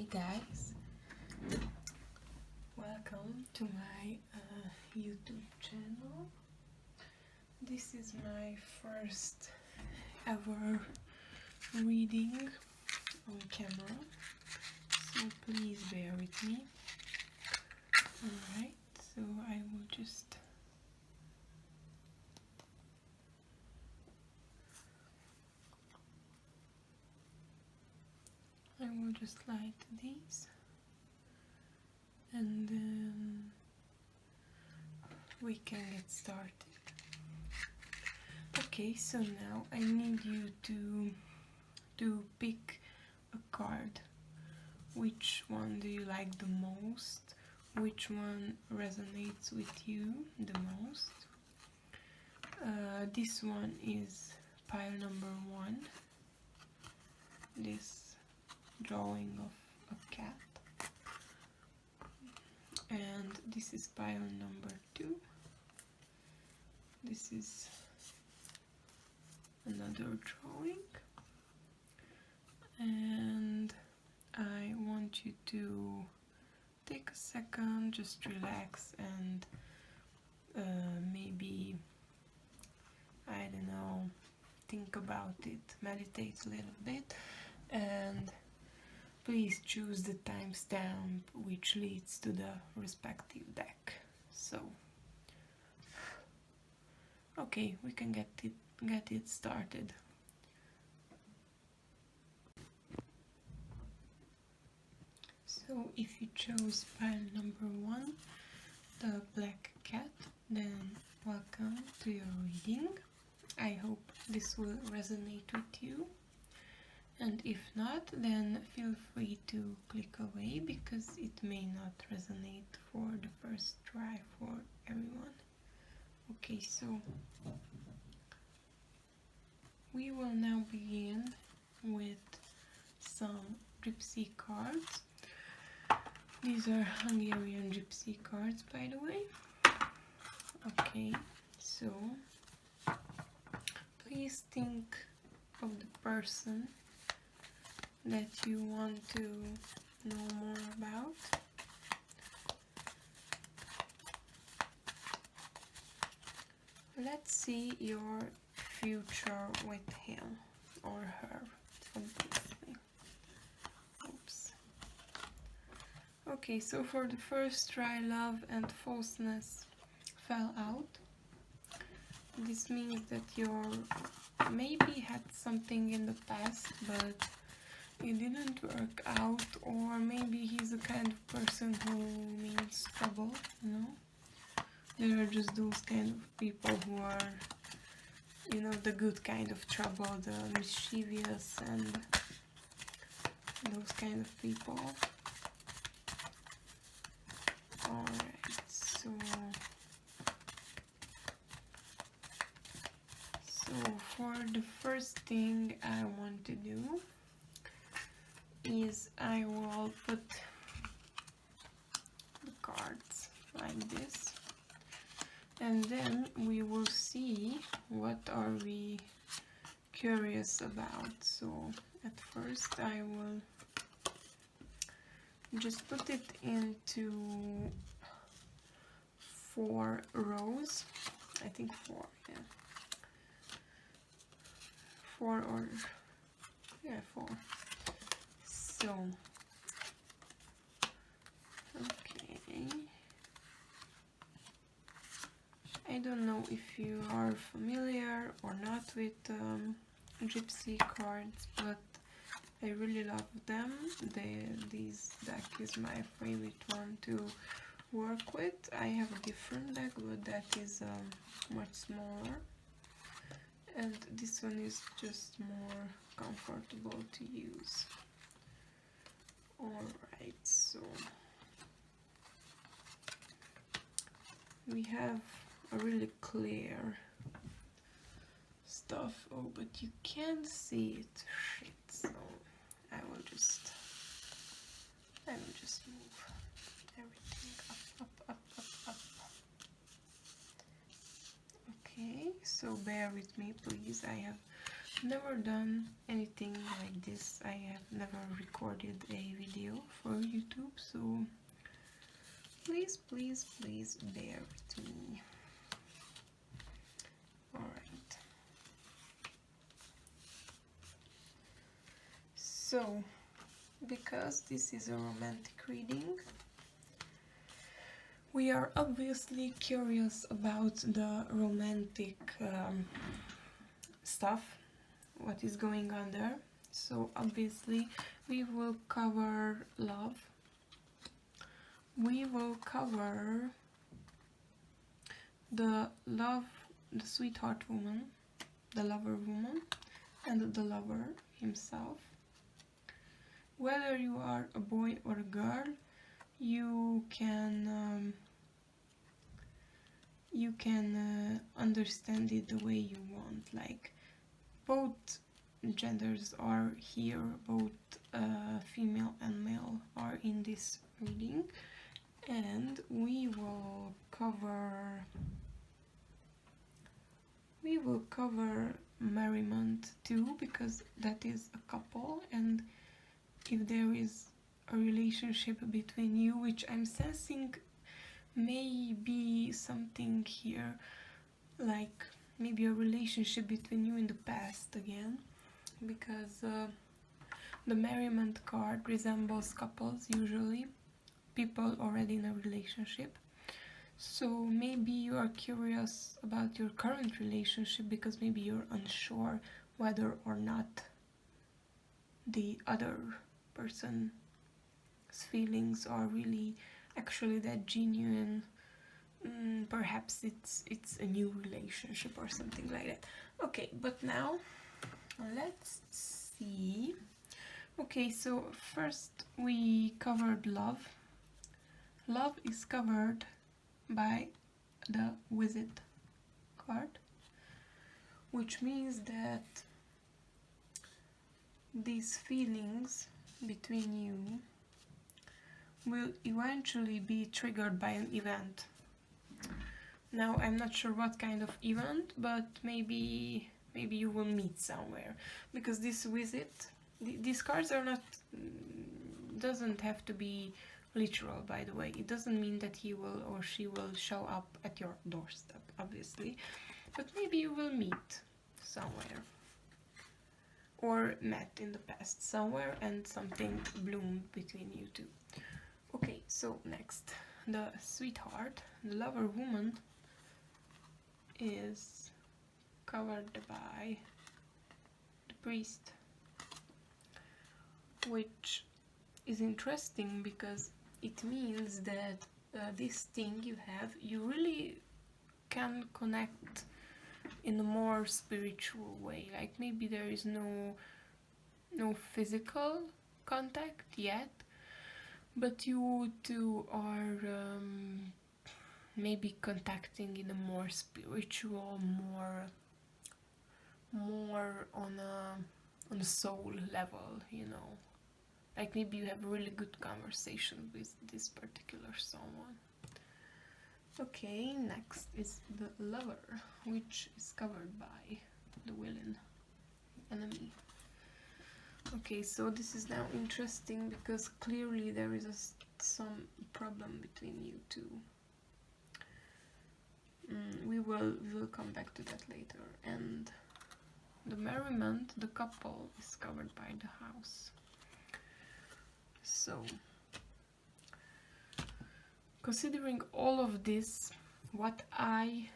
Hey guys, welcome to my YouTube channel. This is my first ever reading on camera, so please bear with me. Alright, so I will just light these and then we can get started. Okay, so now I need you to pick a card. Which one do you like the most? Which one resonates with you the most? This one is pile number 1. This drawing of a cat. And this is pile number 2. This is another drawing. And I want you to take a second, just relax and maybe, I don't know, think about it, meditate a little bit, and please choose the timestamp which leads to the respective deck. So, okay, we can get it started. So if you chose pile number 1, the black cat, then welcome to your reading. I hope this will resonate with you. And if not, then feel free to click away because it may not resonate for the first try for everyone. Okay, so we will now begin with some gypsy cards. These are Hungarian gypsy cards, by the way. Okay, so please think of the person that you want to know more about. Let's see your future with him or her, obviously. Oops. Okay, so for the first try, love and falseness fell out. This means that you're maybe had something in the past, but it didn't work out, or maybe he's the kind of person who means trouble, you know? There are just those kind of people who are, you know, the good kind of trouble, the mischievous and those kind of people. Alright, so for the first thing I want to do is I will put the cards like this, and then we will see what are we curious about. So at first I will just put it into 4 rows. I think 4, yeah. 4 or, yeah, 4. So, okay, I don't know if you are familiar or not with gypsy cards, but I really love them. This deck is my favorite one to work with. I have a different deck, but that is much smaller, and this one is just more comfortable to use. Alright, so we have a really clear stuff. Oh, but you can't see it. Shit. So I will just move everything up. Okay, so bear with me, please. I have never done anything like this. I have never recorded a video for YouTube, so please, please, please bear with me. Alright. So, because this is a romantic reading, we are obviously curious about the romantic stuff, what is going on there. So obviously we will cover love, we will cover the sweetheart woman, the lover woman, and the lover himself. Whether you are a boy or a girl, you can understand it the way you want. Like, both genders are here, both female and male are in this reading, and we will cover merriment too, because that is a couple, and if there is a relationship between you, which I'm sensing may be something here, like maybe a relationship between you in the past again, because the merriment card resembles couples, usually people already in a relationship. So maybe you are curious about your current relationship because maybe you're unsure whether or not the other person's feelings are really actually that genuine. Perhaps it's a new relationship or something like that. Okay, but now let's see. Okay, so first we covered love. Love is covered by the Visit card, which means that these feelings between you will eventually be triggered by an event. Now I'm not sure what kind of event, but maybe you will meet somewhere, because this visit, these cards are not, doesn't have to be literal, by the way. It doesn't mean that he will or she will show up at your doorstep, obviously, but maybe you will meet somewhere, or met in the past somewhere and something bloomed between you two. Okay, so next, the sweetheart, the lover woman, is covered by the priest, which is interesting because it means that this thing you have, you really can connect in a more spiritual way. Like, maybe there is no physical contact yet, but you two are maybe contacting in a more spiritual, more on a soul level, you know. Like, maybe you have a really good conversation with this particular someone. Okay, next is the lover, which is covered by the villain, enemy. Okay, so this is now interesting because clearly there is some problem between you two. We will come back to that later. And the merriment, the couple, is covered by the house. So, considering all of this, what I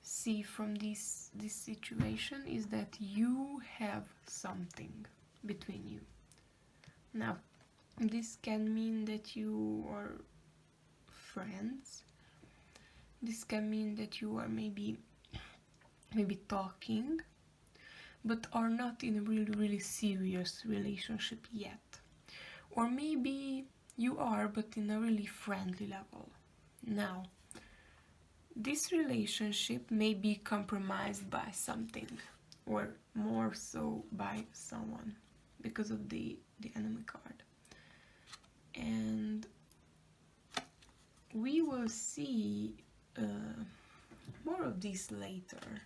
see from this situation is that you have something between you. Now, this can mean that you are friends. This can mean that you are maybe talking, but are not in a really serious relationship yet. Or maybe you are, but in a really friendly level. Now, this relationship may be compromised by something, or more so by someone, because of the enemy card. And we will see more of this later,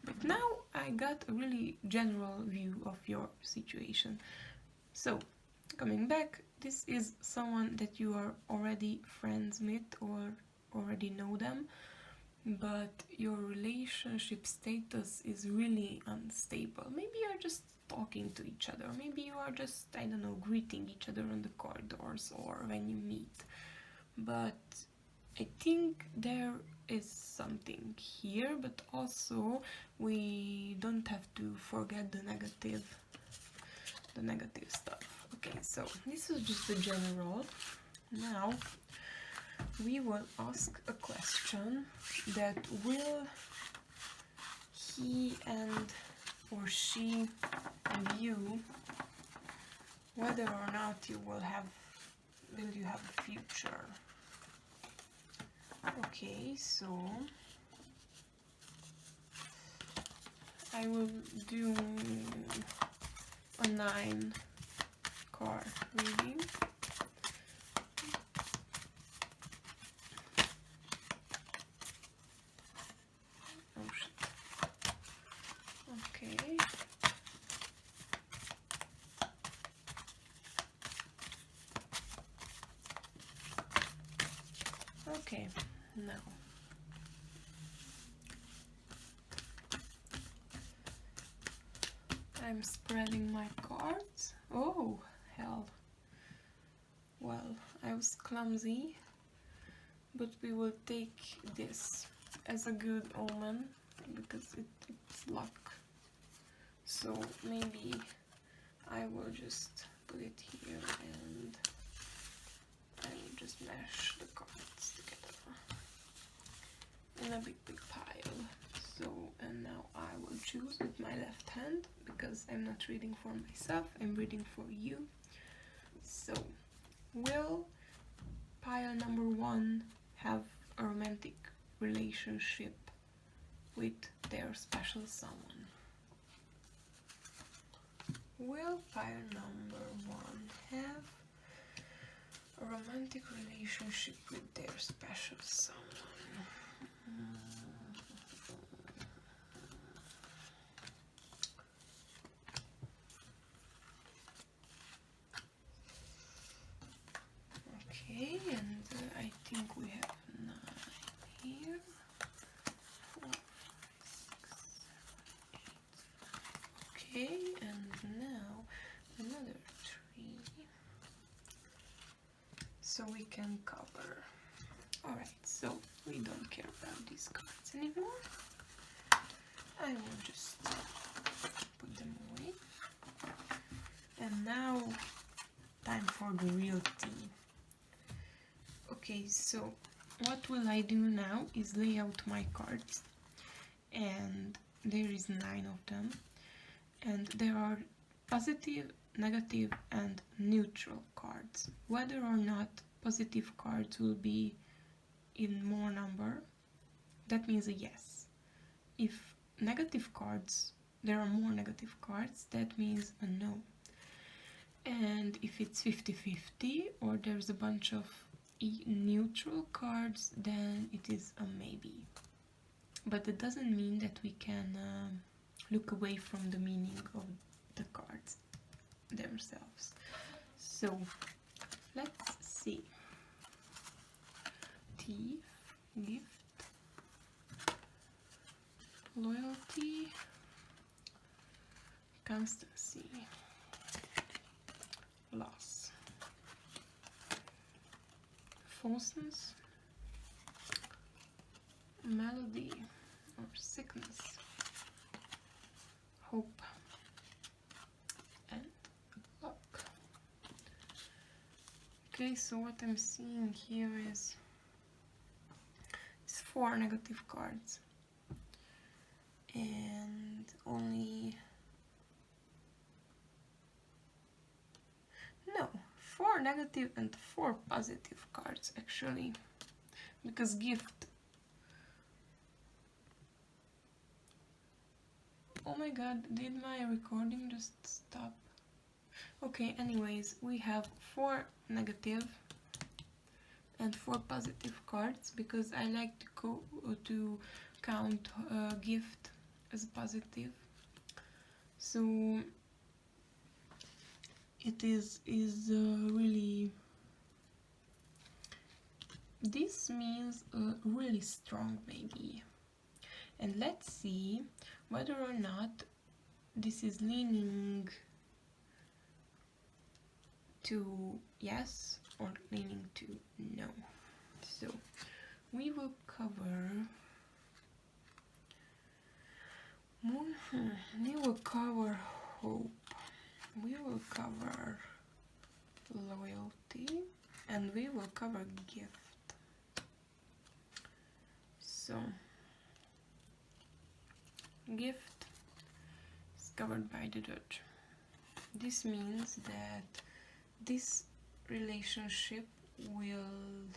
But now I got a really general view of your situation. So, coming back, this is someone that you are already friends with or already know them, but your relationship status is really unstable. Maybe you're just talking to each other, maybe you are just, I don't know, greeting each other on the corridors or when you meet. But I think there is something here, but also we don't have to forget the negative stuff. Okay, so this is just the general. Now we will ask a question that will he and or she view whether or not you will have a future. Okay, so I will do a 9 card reading. Oh shit. Okay. Okay, now I'm spreading my cards. Oh, hell. Well, I was clumsy, but we will take this as a good omen because it's luck. So maybe I will just put it here and I will just mash the cards together in a big pile. So, and now I will choose with my left hand because I'm not reading for myself, I'm reading for you. So, will pile number 1 have a romantic relationship with their special someone? Will pile number 1 have a romantic relationship with their special someone? Okay, and I think we have 9 here. 4, 5, 6, 7, 8. Okay, and now another 3. So we can cover. Alright, so we don't care about these cards anymore. I will just put them away. And now, time for the real tea. Okay, so what will I do now is lay out my cards. And there is 9 of them. And there are positive, negative, and neutral cards. Whether or not positive cards will be in more number, that means a yes. If negative cards, there are more negative cards, that means a no. And if it's 50-50 or there's a bunch of neutral cards, then it is a maybe. But it doesn't mean that we can look away from the meaning of the cards themselves. So let's see. Thief, gift, loyalty, constancy, loss, falseness, melody or sickness, hope, and luck. Okay, so what I'm seeing here is 4 negative cards and only 4 negative and 4 positive cards actually, because gift. Oh my god, did my recording just stop? Okay, anyways, we have 4 negative and 4 positive cards because I like to count gift as positive. So it is really, this means really strong maybe. And let's see whether or not this is leaning to yes or leaning to no. So we will cover we will cover hope, we will cover loyalty, and we will cover gift. So gift is covered by the Judge. This means that this relationship will,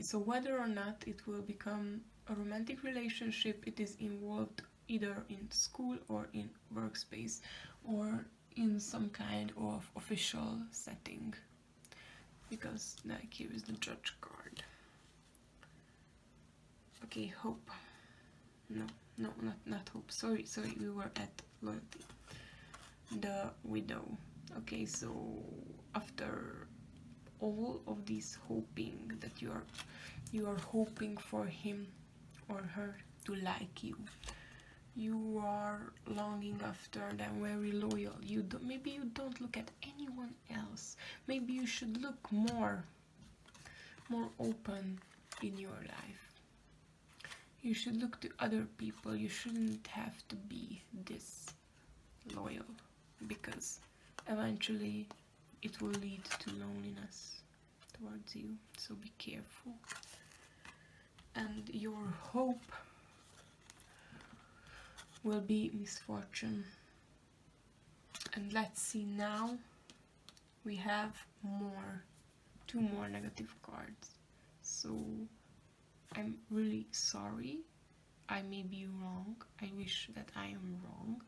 so whether or not it will become a romantic relationship, it is involved either in school or in workspace or in some kind of official setting, because like here is the Judge card. Okay, hope. No, not hope. Sorry, we were at loyalty. The widow. Okay, so after all of this hoping that you are hoping for him or her to like you, you are longing after them, very loyal. Maybe you don't look at anyone else. Maybe you should look more open in your life. You should look to other people. You shouldn't have to be this loyal, because eventually it will lead to loneliness towards you. So be careful. And your hope will be misfortune. And let's see, now we have two more negative cards. So I'm really sorry, I may be wrong, I wish that I am wrong,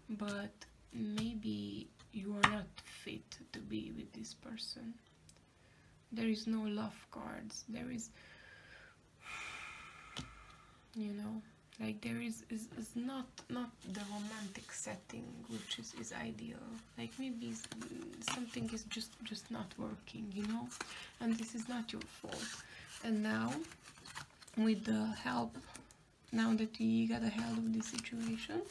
but maybe you are not fit to be with this person. There is no love cards, there is, like there is not the romantic setting which is ideal. Like maybe something is just not working, and this is not your fault. And now, with the help, now that we got a help of this situation,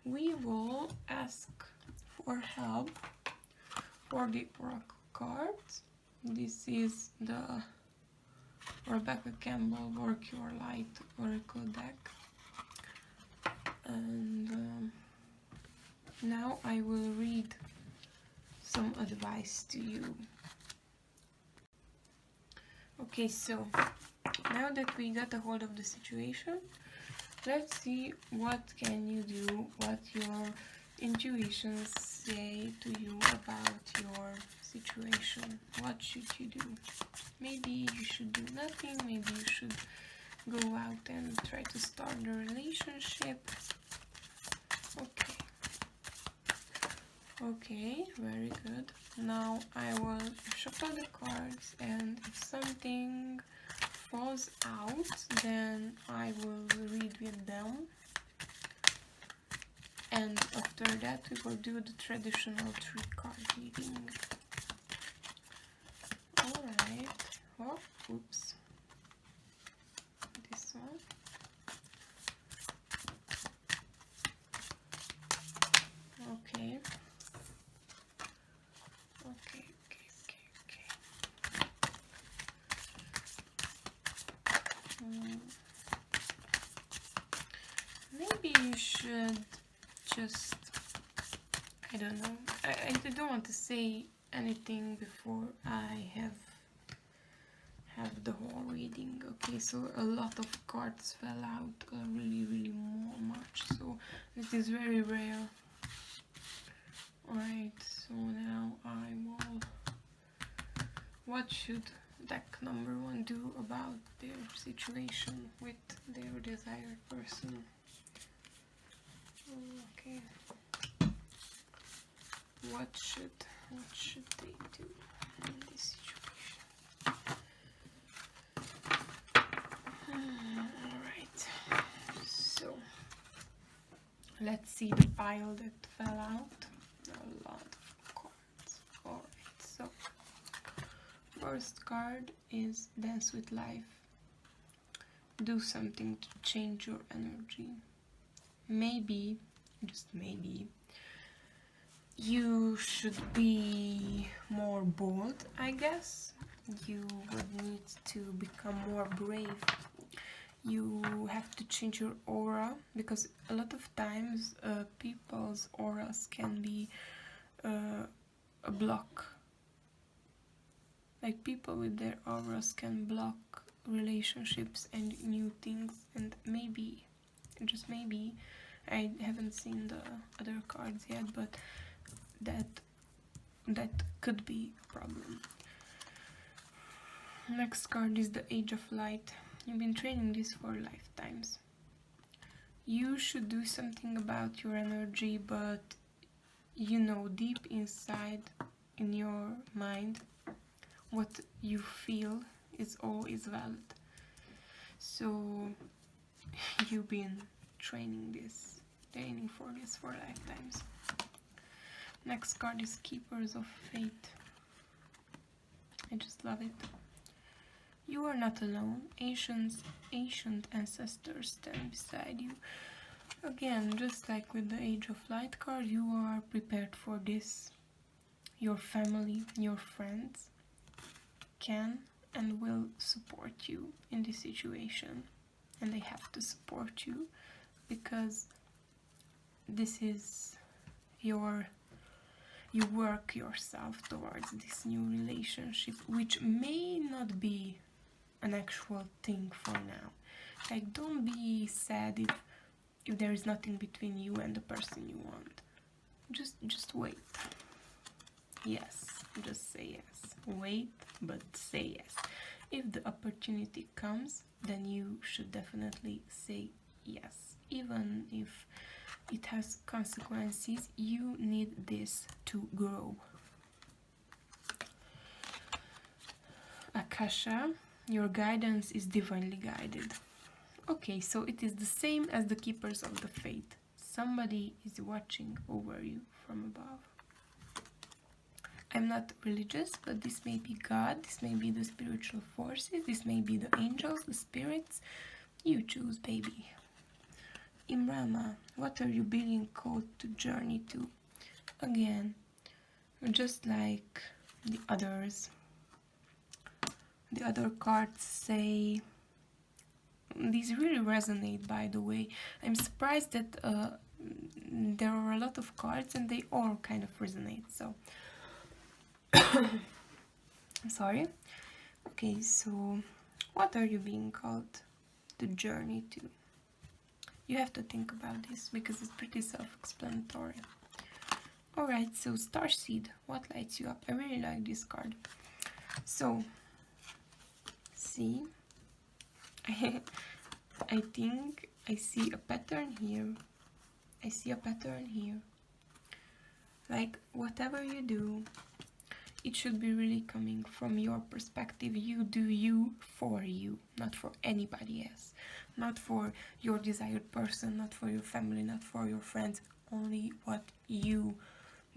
we will ask for help for the Oracle cards. This is the Rebecca Campbell Work Your Light Oracle deck. And now I will read some advice to you. Okay, so now that we got a hold of the situation, let's see what can you do, what your intuitions say to you about your situation. What should you do? Maybe you should do nothing, maybe you should go out and try to start the relationship. Okay, very good. Now I will shuffle the cards, and if something falls out, then I will read with them. And after that we will do the traditional 3-card reading. Alright. Oh, oops. This one. Okay. Maybe you should just, I don't know, I don't want to say anything before I have the whole reading. Okay, so a lot of cards fell out, really much, so this is very rare. Alright, so now I will, what should deck number 1 do about their situation with their desired person? Okay, what should they do in this situation? Alright, let's see the pile that fell out. A lot of cards. Alright, so first card is Dance with Life. Do something to change your energy. Maybe, just maybe, you should be more bold, I guess. You would need to become more brave. You have to change your aura, because a lot of times people's auras can be a block. Like, people with their auras can block relationships and new things, and maybe, just maybe, I haven't seen the other cards yet, but that could be a problem. Next card is the Age of Light. You've been training this for lifetimes. You should do something about your energy, but you know deep inside in your mind what you feel is always valid. So you've been training for this for lifetimes. Next card is Keepers of Fate. I just love it. You are not alone. Ancient ancestors stand beside you. Again, just like with the Age of Light card, you are prepared for this. Your family, your friends can and will support you in this situation. And they have to support you, because this is you work yourself towards this new relationship, which may not be an actual thing for now. Like, don't be sad if there is nothing between you and the person you want. Just wait. Yes, just say yes. Wait, but say yes. If the opportunity comes, then you should definitely say yes. Even if it has consequences, you need this to grow. Akasha, your guidance is divinely guided. Okay, so it is the same as the Keepers of the Fate. Somebody is watching over you from above. I'm not religious, but this may be God, this may be the spiritual forces, this may be the angels, the spirits. You choose, baby. Imrama, what are you being called to journey to? Again, just like the others, the other cards say, these really resonate, by the way. I'm surprised that there are a lot of cards and they all kind of resonate, so I'm sorry. Okay, so what are you being called to journey to? You have to think about this because it's pretty self-explanatory. Alright, so Starseed, what lights you up? I really like this card. So, see, I think I see a pattern here. I see a pattern here. Like, whatever you do, it should be really coming from your perspective. You do you for you, not for anybody else. Not for your desired person, not for your family, not for your friends. Only what you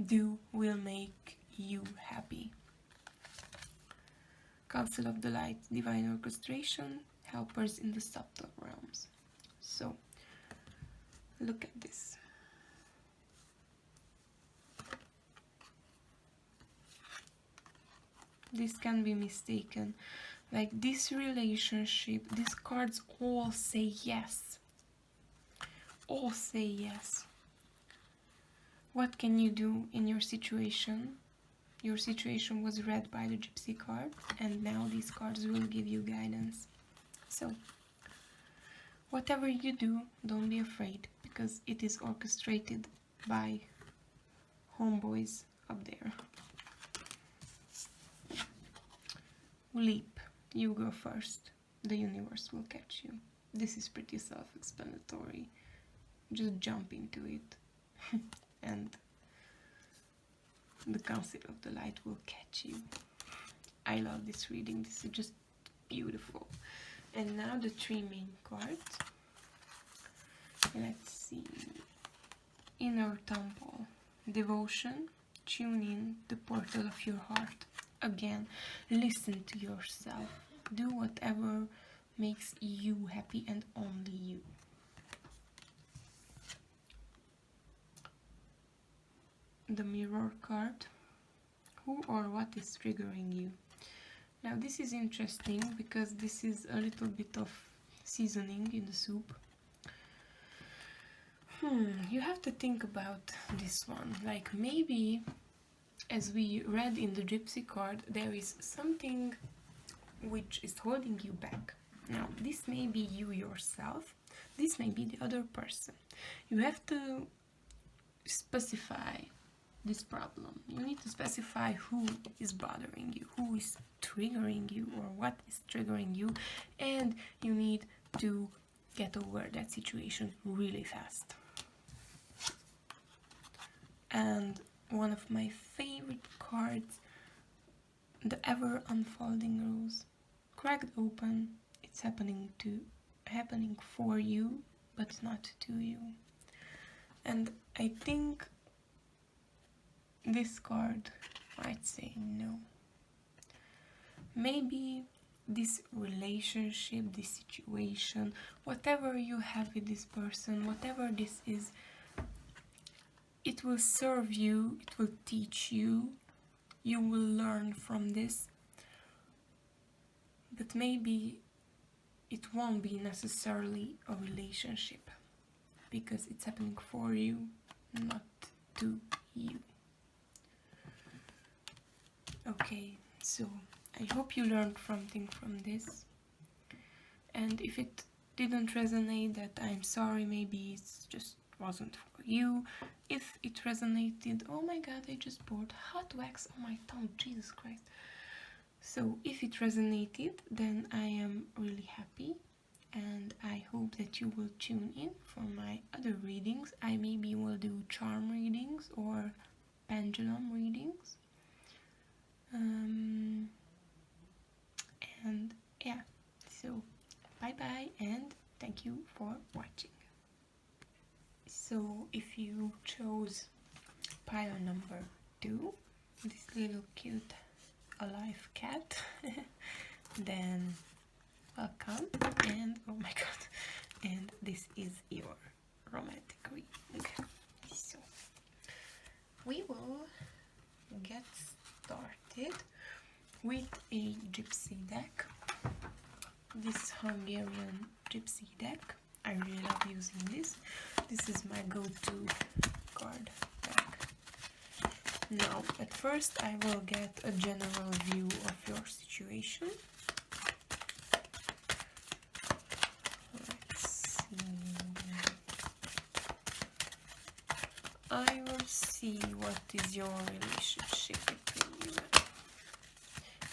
do will make you happy. Council of the Light, Divine Orchestration, helpers in the subtle realms. So, look at this. This can be mistaken. Like, this relationship, these cards all say yes. All say yes. What can you do in your situation? Your situation was read by the Gypsy card, and now these cards will give you guidance. So, whatever you do, don't be afraid, because it is orchestrated by homeboys up there. Leap. You go first. The universe will catch you. This is pretty self-explanatory. Just jump into it. And the Council of the Light will catch you. I love this reading. This is just beautiful. And now the three main cards. Let's see. inner temple, devotion, tune in the portal of your heart. Again, listen to yourself. Do whatever makes you happy and only you. The mirror card. Who or what is triggering you? Now this is interesting because this is a little bit of seasoning in the soup. You have to think about this one. Like maybe, as we read in the gypsy card, there is something which is holding you back. Now this may be you yourself, this may be the other person. You have to specify this problem. You need to specify who is bothering you, who is triggering you, or what is triggering you, and you need to get over that situation really fast. And one of my favorite cards, the ever unfolding rose. Cracked open, it's happening for you, but not to you. And I think this card might say no. Maybe this relationship, this situation, whatever you have with this person, whatever this is, it will serve you, it will teach you, you will learn from this, but maybe it won't be necessarily a relationship because it's happening for you, not to you. Okay, so I hope you learned something from this, and if it didn't resonate, that I'm sorry, maybe it just wasn't for you. If it resonated, oh my god, I just poured hot wax on my tongue, Jesus Christ. So if it resonated, then I am really happy, and I hope that you will tune in for my other readings. I maybe will do charm readings or pendulum readings. And yeah, so bye bye and thank you for watching. So if you chose pile number 2, this little cute alive cat, then welcome, and oh my god, and this is your romantic reading. So we will get started with a gypsy deck, this Hungarian gypsy deck. I really love using this. This is my go-to card deck. Now, at first I will get a general view of your situation. Let's see. I will see what is your relationship between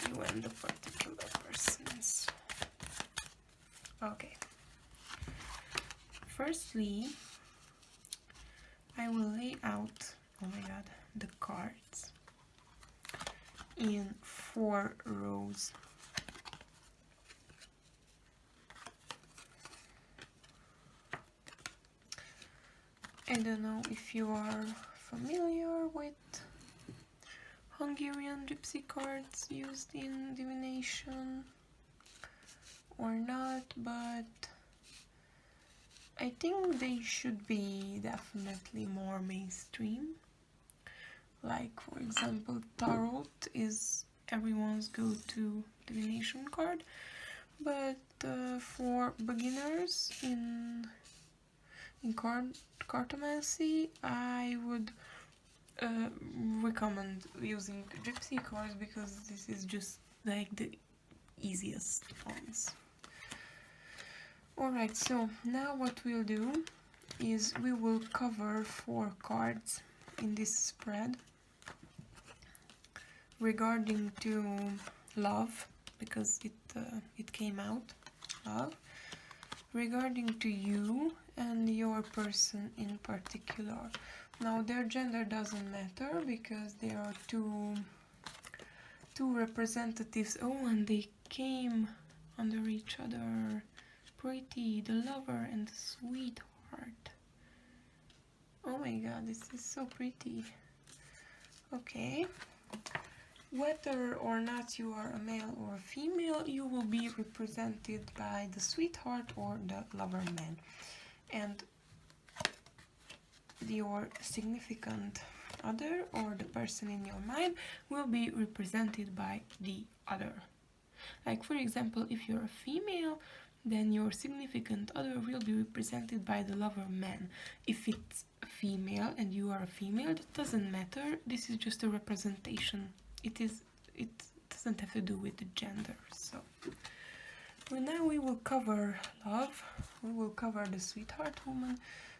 you and the particular persons. Okay. Firstly, I will lay out, oh my god, the cards in 4 rows. I don't know if you are familiar with Hungarian gypsy cards used in divination or not, but I think they should be definitely more mainstream. Like, for example, Tarot is everyone's go-to divination card, but for beginners in cartomancy, I would recommend using gypsy cards because this is just like the easiest ones. Alright, so now what we'll do is we will cover 4 cards in this spread regarding to love, because it came out, love, regarding to you and your person in particular. Now their gender doesn't matter because there are two representatives. Oh, and they came under each other. Pretty, the lover and the sweetheart. Oh my god, this is so pretty. Okay. Whether or not you are a male or a female, you will be represented by the sweetheart or the lover man. And your significant other or the person in your mind will be represented by the other. Like, for example, if you're a female, then your significant other will be represented by the lover man. If it's a female and you are a female, that doesn't matter. This is just a representation. It doesn't have to do with the gender. So well, now we will cover love, we will cover the sweetheart woman,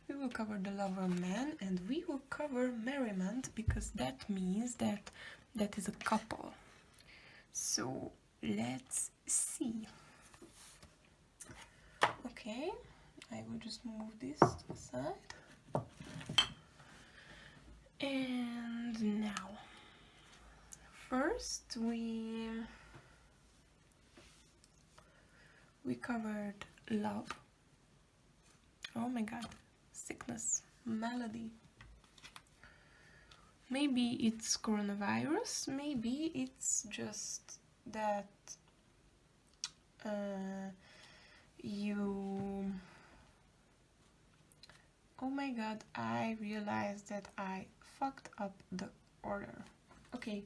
we will cover the lover man, and we will cover merriment, because that means that that is a couple. So let's see. Okay, I will just move this to the side. And now, first we covered love. Oh my god, sickness, malady. Maybe it's coronavirus, maybe it's just that oh my god, I realized that I fucked up the order. Okay,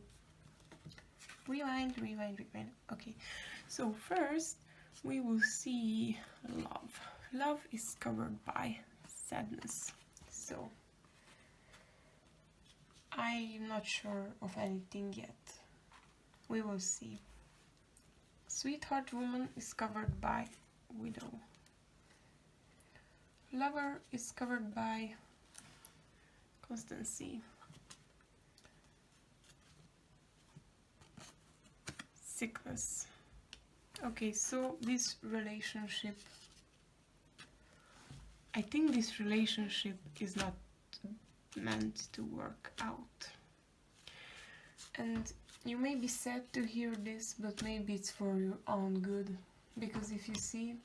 rewind. Okay, so first we will see love. Love is covered by sadness. So I'm not sure of anything yet. We will see. Sweetheart woman is covered by widow. Lover is covered by constancy. Sickness. Okay, so this relationship, I think this relationship is not meant to work out. And you may be sad to hear this, but maybe it's for your own good. Because if you see,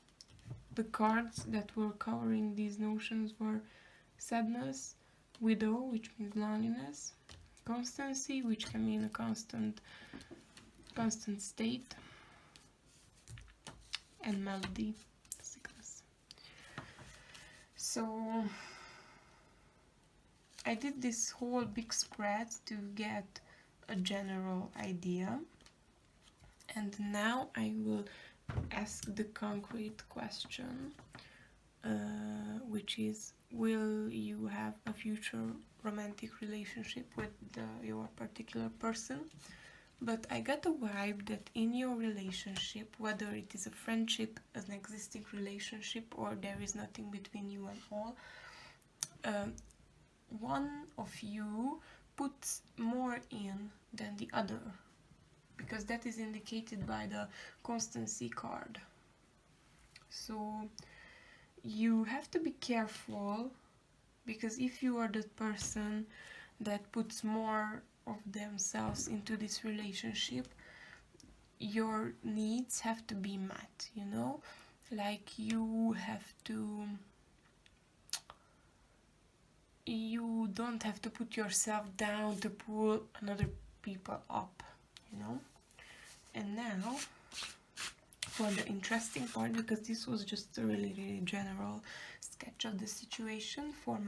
the cards that were covering these notions were sadness, widow, which means loneliness, constancy, which can mean a constant state, and malady, sickness. So I did this whole big spread to get a general idea, and now I will ask the concrete question, which is, will you have a future romantic relationship with your particular person? But I got a vibe that in your relationship, whether it is a friendship, an existing relationship, or there is nothing between you and all, one of you puts more in than the other, because that is indicated by the constancy card. So you have to be careful, because if you are the person that puts more of themselves into this relationship, your needs have to be met, you know, like you don't have to put yourself down to pull another people up, you know. And now for the interesting part, because this was just a really general sketch of the situation for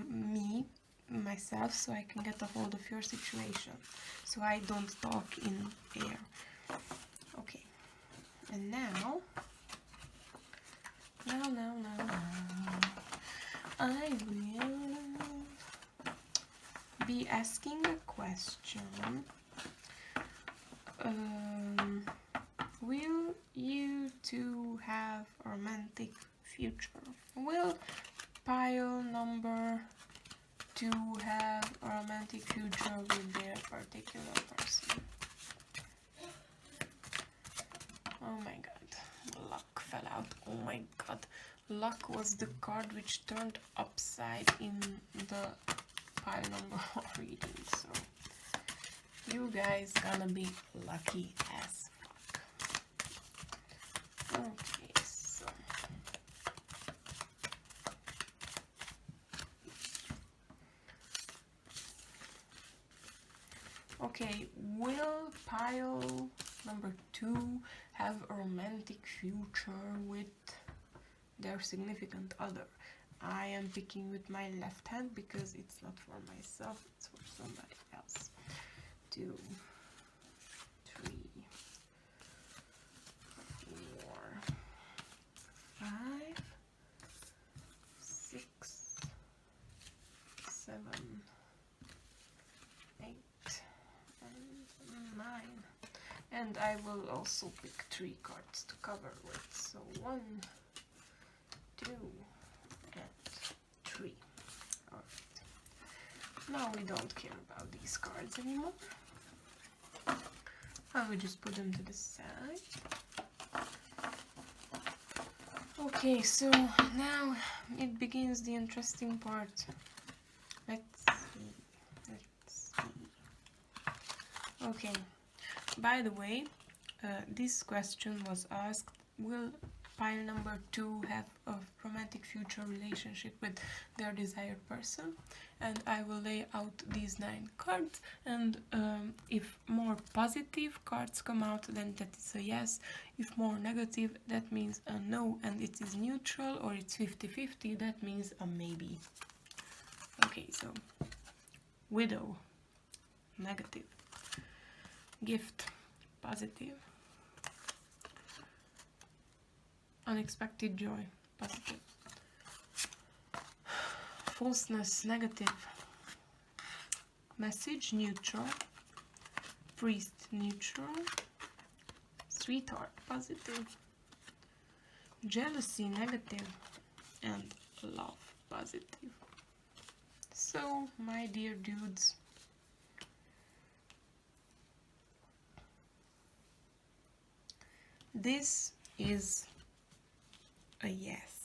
myself, so I can get a hold of your situation, so I don't talk in air. Okay, and now I will be asking a question. Will you two have a romantic future? Will pile number 2 have a romantic future with their particular person? Oh my god, luck fell out. Oh my god, luck was the card which turned upside in the pile number reading, so you guys gonna be lucky as fuck. Okay, so Okay, will pile number 2 have a romantic future with their significant other? I am picking with my left hand because it's not for myself, it's for somebody else. 2, 3, 4, 5, 6, 7, 8, and 9. And I will also pick 3 cards to cover with. So 1, 2, and 3. Alright. Now we don't care about these cards anymore. I will just put them to the side. Okay, so now it begins the interesting part. Let's see. Okay, by the way, this question was asked, will pile number 2 have a romantic future relationship with their desired person? And I will lay out these 9 cards, and if more positive cards come out, then that is a yes. If more negative, that means a no, and it is neutral or it's 50-50, that means a maybe. Okay, so widow, negative. Gift, positive. Unexpected joy, positive. Falseness, negative. Message, neutral. Priest, neutral. Sweetheart, positive. Jealousy, negative. And love, positive. So, my dear dudes, this is a yes.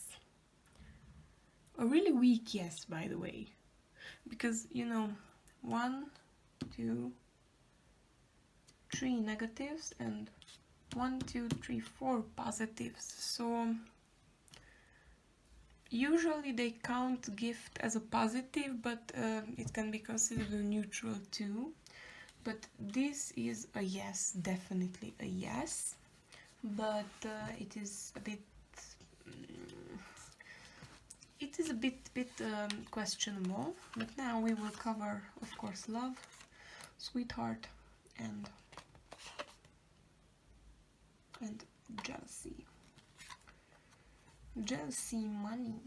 A really weak yes, by the way. Because, you know, 1, 2, 3 negatives and 1, 2, 3, 4 positives. So usually they count gift as a positive, but it can be considered a neutral too. But this is a yes, definitely a yes. But it is a bit questionable. But now we will cover, of course, love, sweetheart, and jealousy. Jealousy, money.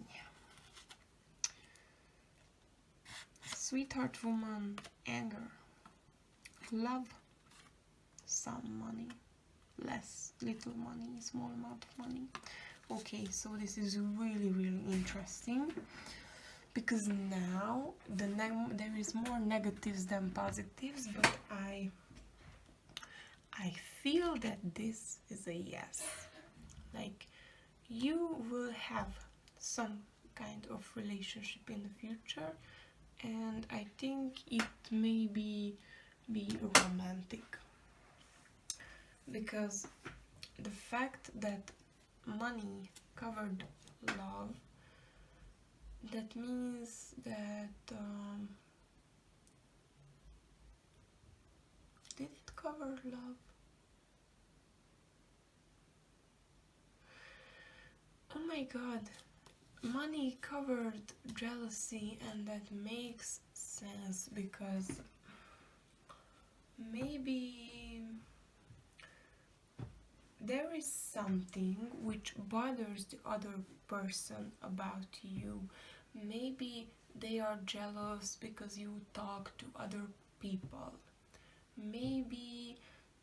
Sweetheart, woman, anger. Love, some money. Less, little money, small amount of money. Okay, so this is really, really interesting, because now there is more negatives than positives, but I feel that this is a yes. Like, you will have some kind of relationship in the future, and I think it may be romantic, because the fact that money covered love, that means that did it cover love? Oh my god, money covered jealousy, and that makes sense, because maybe there is something which bothers the other person about you. Maybe they are jealous because you talk to other people. Maybe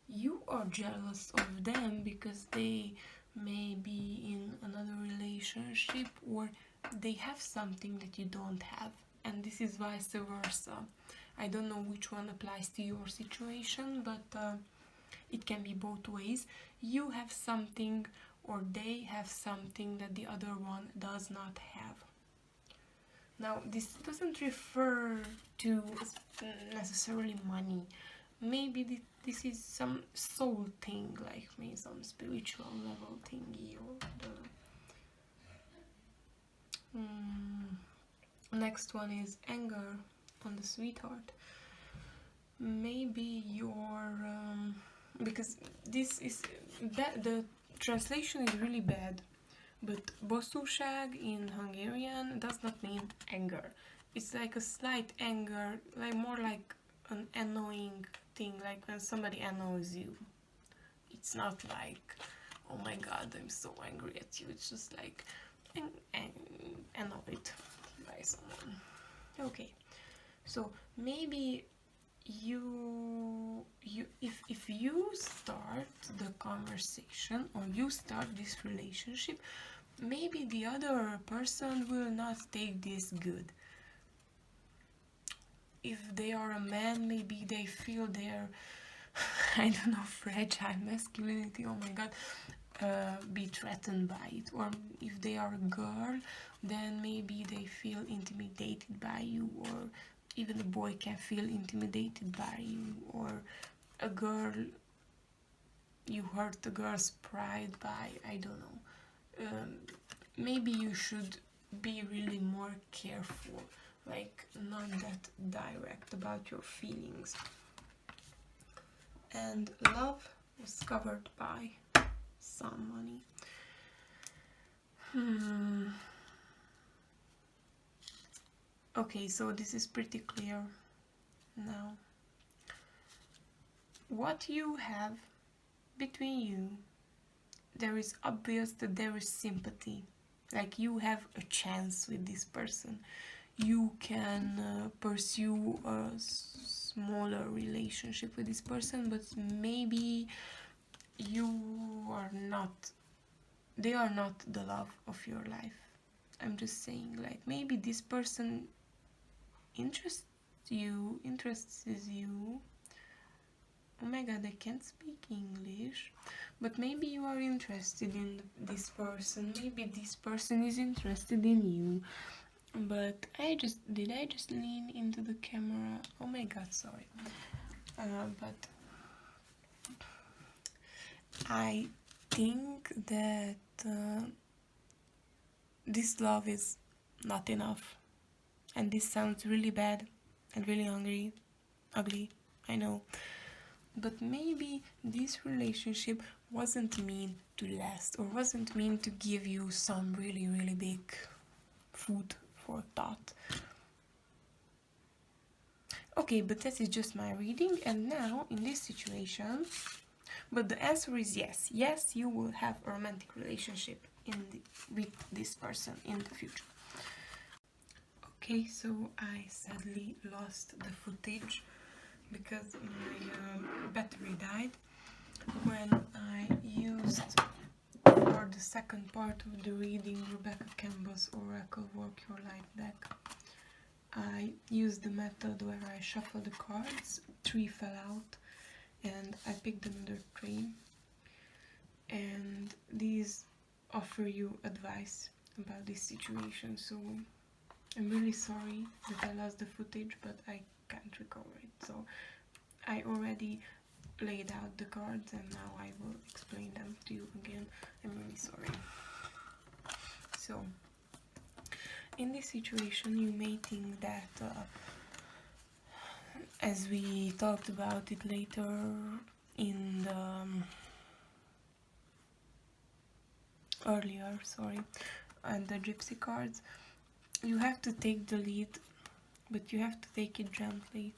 you are jealous of them because they may be in another relationship, or they have something that you don't have, and this is vice versa. I don't know which one applies to your situation, but it can be both ways. You have something, or they have something that the other one does not have. Now, this doesn't refer to necessarily money. Maybe this is some soul thing, like maybe some spiritual level thingy, or the next one is anger on the sweetheart. maybe your because this is the translation is really bad, but bosszúság in Hungarian does not mean anger. It's like a slight anger, like more like an annoying thing, like when somebody annoys you. It's not like, oh my god, I'm so angry at you. It's just like annoyed by someone. Okay, so maybe if you start the conversation or you start this relationship, maybe the other person will not take this good. If they are a man, maybe they feel their I don't know, fragile masculinity, oh my god, be threatened by it. Or if they are a girl, then maybe they feel intimidated by you, or even a boy can feel intimidated by you, or a girl, you hurt a girl's pride by, I don't know. Maybe you should be really more careful, like not that direct about your feelings. And love was covered by some money. Okay, so this is pretty clear now. What you have between you, there is obvious that there is sympathy. Like you have a chance with this person. You can pursue a smaller relationship with this person, but maybe they are not the love of your life. I'm just saying, like, maybe this person interests you. Oh my god, I can't speak English. But maybe you are interested in this person. Maybe this person is interested in you. But did I just lean into the camera? Oh my god, sorry. But I think that this love is not enough. And this sounds really bad and really ugly, I know. But maybe this relationship wasn't meant to last, or wasn't meant to give you some really, really big food for thought. Okay, but that is just my reading, and now in this situation, but the answer is yes. Yes, you will have a romantic relationship with this person in the future. Okay, so I sadly lost the footage because my battery died when I used for the second part of the reading Rebecca Campbell's Oracle Work Your Life Back. I used the method where I shuffle the cards, 3 fell out, and I picked another 3. And these offer you advice about this situation, so I'm really sorry that I lost the footage, but I can't recover it. So I already laid out the cards and now I will explain them to you again. I'm really sorry. So in this situation you may think that as we talked about it later in the and the gypsy cards, you have to take the lead, but you have to take it gently.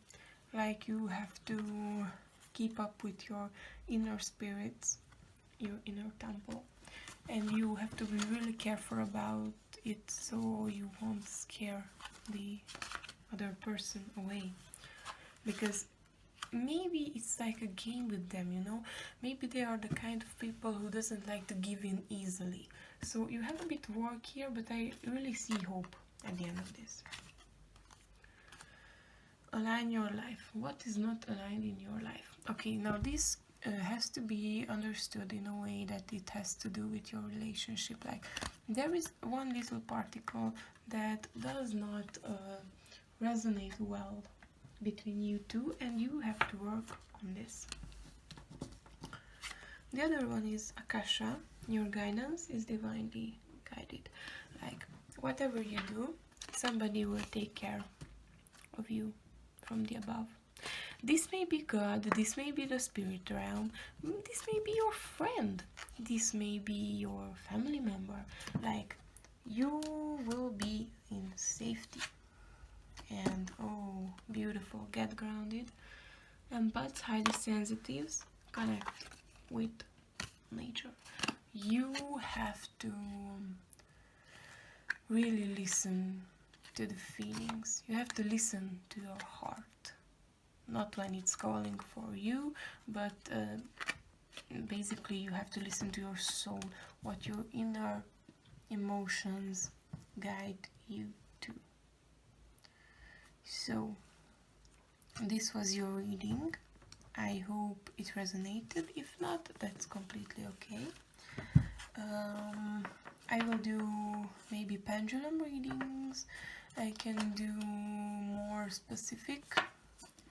Like you have to keep up with your inner spirits, your inner temple, and you have to be really careful about it so you won't scare the other person away. Because maybe it's like a game with them, you know? Maybe they are the kind of people who doesn't like to give in easily. So you have a bit of work here, but I really see hope at the end of this. Align your life. What is not aligned in your life? Okay, now this has to be understood in a way that it has to do with your relationship. Like there is one little particle that does not resonate well between you two, and you have to work on this. The other one is Akasha. Your guidance is divinely guided. Like whatever you do, somebody will take care of you from the above. This may be God, this may be the spirit realm, this may be your friend, this may be your family member. Like, you will be in safety. And oh, beautiful, get grounded. Empaths, highly sensitives, connect with nature. You have to really listen to the feelings. You have to listen to your heart. Not when it's calling for you, but basically you have to listen to your soul, what your inner emotions guide you to. So, this was your reading. I hope it resonated. If not, that's completely okay. I will do maybe pendulum readings. I can do more specific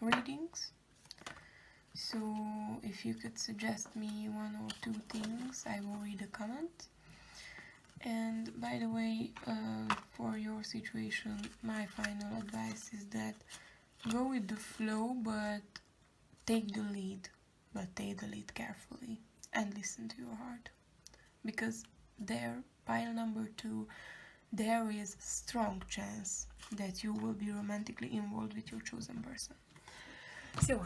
readings. So if you could suggest me one or two things, I will read a comment. And by the way, for your situation, my final advice is that go with the flow, but take the lead. But take the lead carefully and listen to your heart. Because there, pile number 2, there is strong chance that you will be romantically involved with your chosen person. So,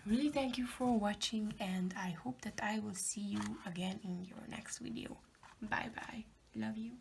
really thank you for watching, and I hope that I will see you again in your next video. Bye bye. Love you.